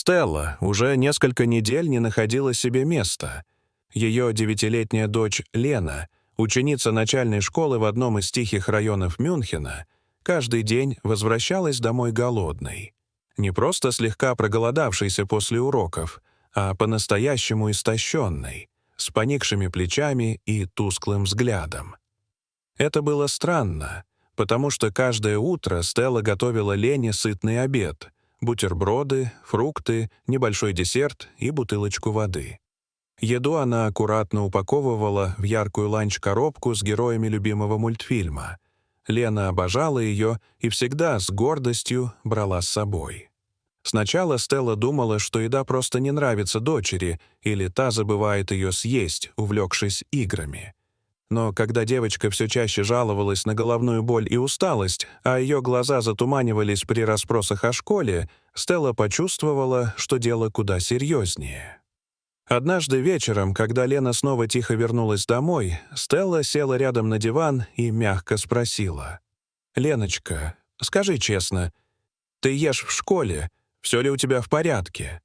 Стелла уже несколько недель не находила себе места. Ее 9-летняя дочь Лена, ученица начальной школы в одном из тихих районов Мюнхена, каждый день возвращалась домой голодной. Не просто слегка проголодавшейся после уроков, а по-настоящему истощенной, с поникшими плечами и тусклым взглядом. Это было странно, потому что каждое утро Стелла готовила Лене сытный обед — бутерброды, фрукты, небольшой десерт и бутылочку воды. Еду она аккуратно упаковывала в яркую ланч-коробку с героями любимого мультфильма. Лена обожала ее и всегда с гордостью брала с собой. Сначала Стелла думала, что еда просто не нравится дочери, или та забывает ее съесть, увлекшись играми. Но когда девочка все чаще жаловалась на головную боль и усталость, а ее глаза затуманивались при расспросах о школе, Стелла почувствовала, что дело куда серьезнее. Однажды вечером, когда Лена снова тихо вернулась домой, Стелла села рядом на диван и мягко спросила: «Леночка, скажи честно, ты ешь в школе? Все ли у тебя в порядке?»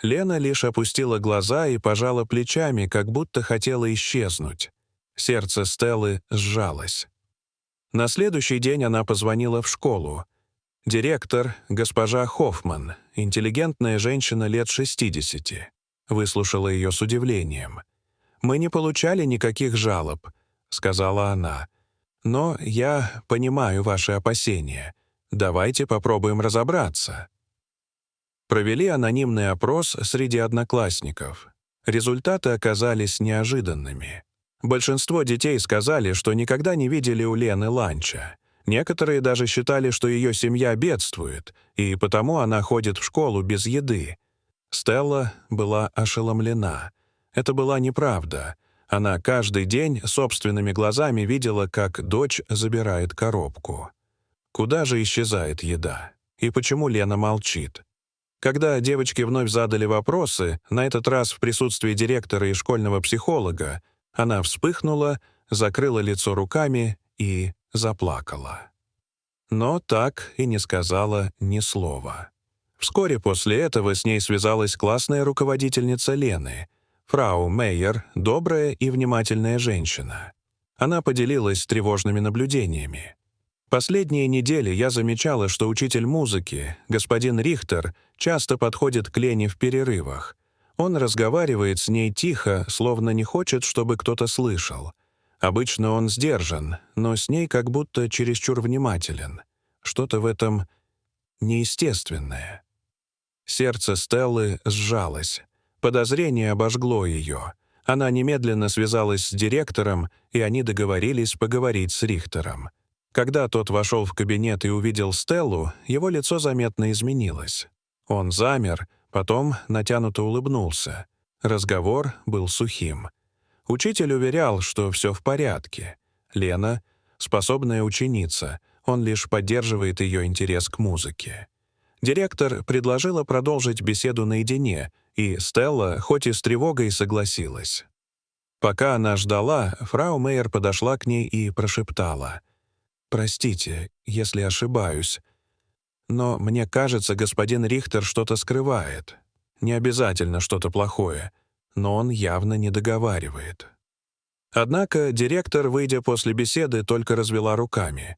Лена лишь опустила глаза и пожала плечами, как будто хотела исчезнуть. Сердце Стеллы сжалось. На следующий день она позвонила в школу. Директор, госпожа Хоффман, интеллигентная женщина лет 60, выслушала ее с удивлением. «Мы не получали никаких жалоб», — сказала она. «Но я понимаю ваши опасения. Давайте попробуем разобраться». Провели анонимный опрос среди одноклассников. Результаты оказались неожиданными. Большинство детей сказали, что никогда не видели у Лены ланча. Некоторые даже считали, что ее семья бедствует, и потому она ходит в школу без еды. Стелла была ошеломлена. Это была неправда. Она каждый день собственными глазами видела, как дочь забирает коробку. Куда же исчезает еда? И почему Лена молчит? Когда девочки вновь задали вопросы, на этот раз в присутствии директора и школьного психолога, она вспыхнула, закрыла лицо руками и заплакала. Но так и не сказала ни слова. Вскоре после этого с ней связалась классная руководительница Лены, фрау Мейер, добрая и внимательная женщина. Она поделилась тревожными наблюдениями. Последние недели я замечала, что учитель музыки, господин Рихтер, часто подходит к Лене в перерывах. Он разговаривает с ней тихо, словно не хочет, чтобы кто-то слышал. Обычно он сдержан, но с ней как будто чересчур внимателен. Что-то в этом неестественное. Сердце Стеллы сжалось. Подозрение обожгло ее. Она немедленно связалась с директором, и они договорились поговорить с Рихтером. Когда тот вошел в кабинет и увидел Стеллу, его лицо заметно изменилось. Он замер, потом натянуто улыбнулся. Разговор был сухим. Учитель уверял, что все в порядке. Лена — способная ученица, он лишь поддерживает ее интерес к музыке. Директор предложила продолжить беседу наедине, и Стелла, хоть и с тревогой, согласилась. Пока она ждала, фрау Мейер подошла к ней и прошептала: «Простите, если ошибаюсь, но мне кажется, господин Рихтер что-то скрывает. Не обязательно что-то плохое, но он явно не договаривает». Однако директор, выйдя после беседы, только развела руками.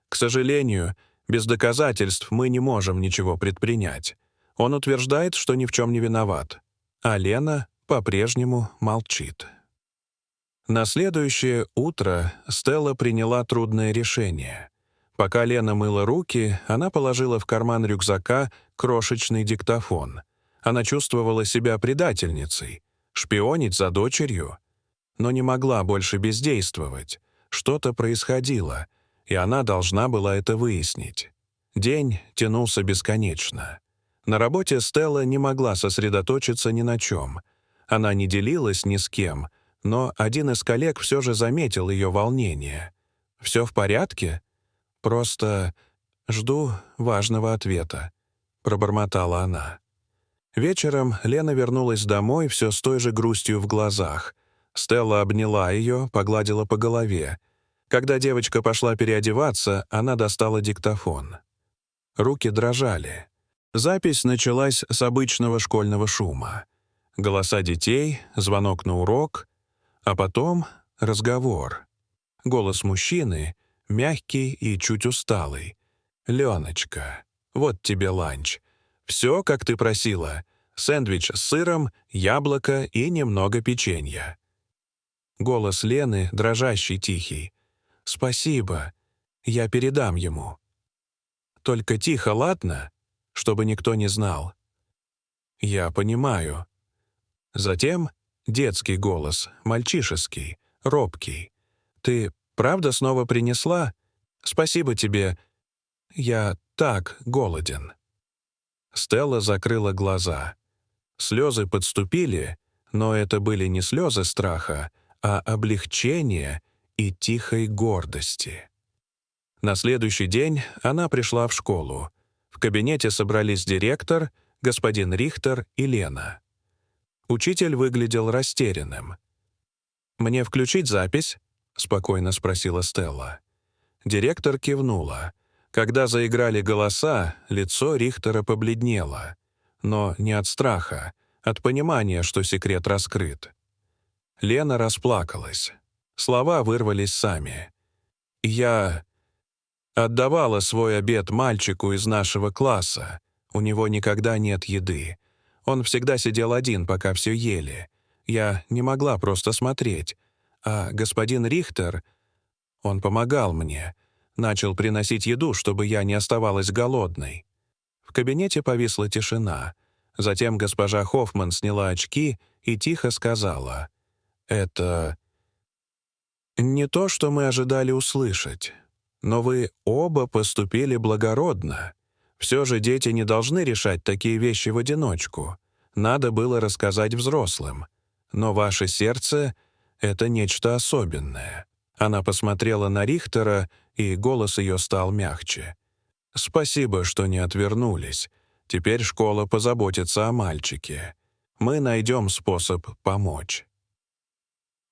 «К сожалению, без доказательств мы не можем ничего предпринять. Он утверждает, что ни в чем не виноват, а Лена по-прежнему молчит». На следующее утро Стелла приняла трудное решение. Пока Лена мыла руки, она положила в карман рюкзака крошечный диктофон. Она чувствовала себя предательницей, шпионить за дочерью, но не могла больше бездействовать. Что-то происходило, и она должна была это выяснить. День тянулся бесконечно. На работе Стелла не могла сосредоточиться ни на чем. Она не делилась ни с кем, но один из коллег все же заметил ее волнение. «Все в порядке?» «Просто жду важного ответа», — пробормотала она. Вечером Лена вернулась домой все с той же грустью в глазах. Стелла обняла ее, погладила по голове. Когда девочка пошла переодеваться, она достала диктофон. Руки дрожали. Запись началась с обычного школьного шума. Голоса детей, звонок на урок, а потом разговор. Голос мужчины, мягкий и чуть усталый. «Леночка, вот тебе ланч. Все, как ты просила. Сэндвич с сыром, яблоко и немного печенья». Голос Лены, дрожащий, тихий. «Спасибо. Я передам ему. Только тихо, ладно? Чтобы никто не знал». «Я понимаю». Затем детский голос, мальчишеский, робкий. «Ты правда снова принесла? Спасибо тебе. Я так голоден». Стелла закрыла глаза. Слезы подступили, но это были не слезы страха, а облегчения и тихой гордости. На следующий день она пришла в школу. В кабинете собрались директор, господин Рихтер и Лена. Учитель выглядел растерянным. «Мне включить запись?» — спокойно спросила Стелла. Директор кивнула. Когда заиграли голоса, лицо Рихтера побледнело. Но не от страха, от понимания, что секрет раскрыт. Лена расплакалась. Слова вырвались сами. «Я отдавала свой обед мальчику из нашего класса. У него никогда нет еды. Он всегда сидел один, пока все ели. Я не могла просто смотреть. А господин Рихтер, он помогал мне, начал приносить еду, чтобы я не оставалась голодной». В кабинете повисла тишина. Затем госпожа Хоффман сняла очки и тихо сказала: «Это не то, что мы ожидали услышать. Но вы оба поступили благородно. Все же дети не должны решать такие вещи в одиночку. Надо было рассказать взрослым. Но ваше сердце — это нечто особенное». Она посмотрела на Рихтера, и голос ее стал мягче. «Спасибо, что не отвернулись. Теперь школа позаботится о мальчике. Мы найдем способ помочь».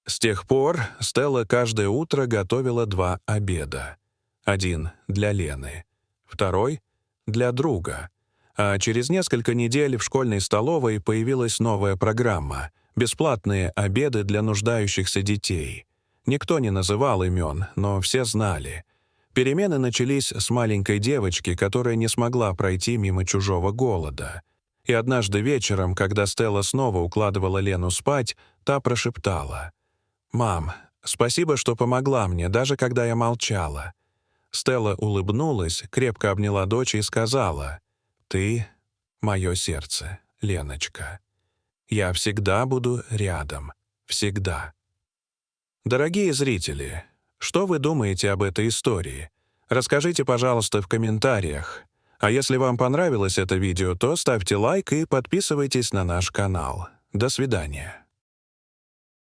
С тех пор Стелла каждое утро готовила 2 обеда. Один для Лены, второй для друга. А через несколько недель в школьной столовой появилась новая программа — бесплатные обеды для нуждающихся детей. Никто не называл имен, но все знали. Перемены начались с маленькой девочки, которая не смогла пройти мимо чужого голода. И однажды вечером, когда Стелла снова укладывала Лену спать, та прошептала: «Мам, спасибо, что помогла мне, даже когда я молчала». Стелла улыбнулась, крепко обняла дочь и сказала: «Ты — мое сердце, Леночка. Я всегда буду рядом. Всегда». Дорогие зрители, что вы думаете об этой истории? Расскажите, пожалуйста, в комментариях. А если вам понравилось это видео, то ставьте лайк и подписывайтесь на наш канал. До свидания.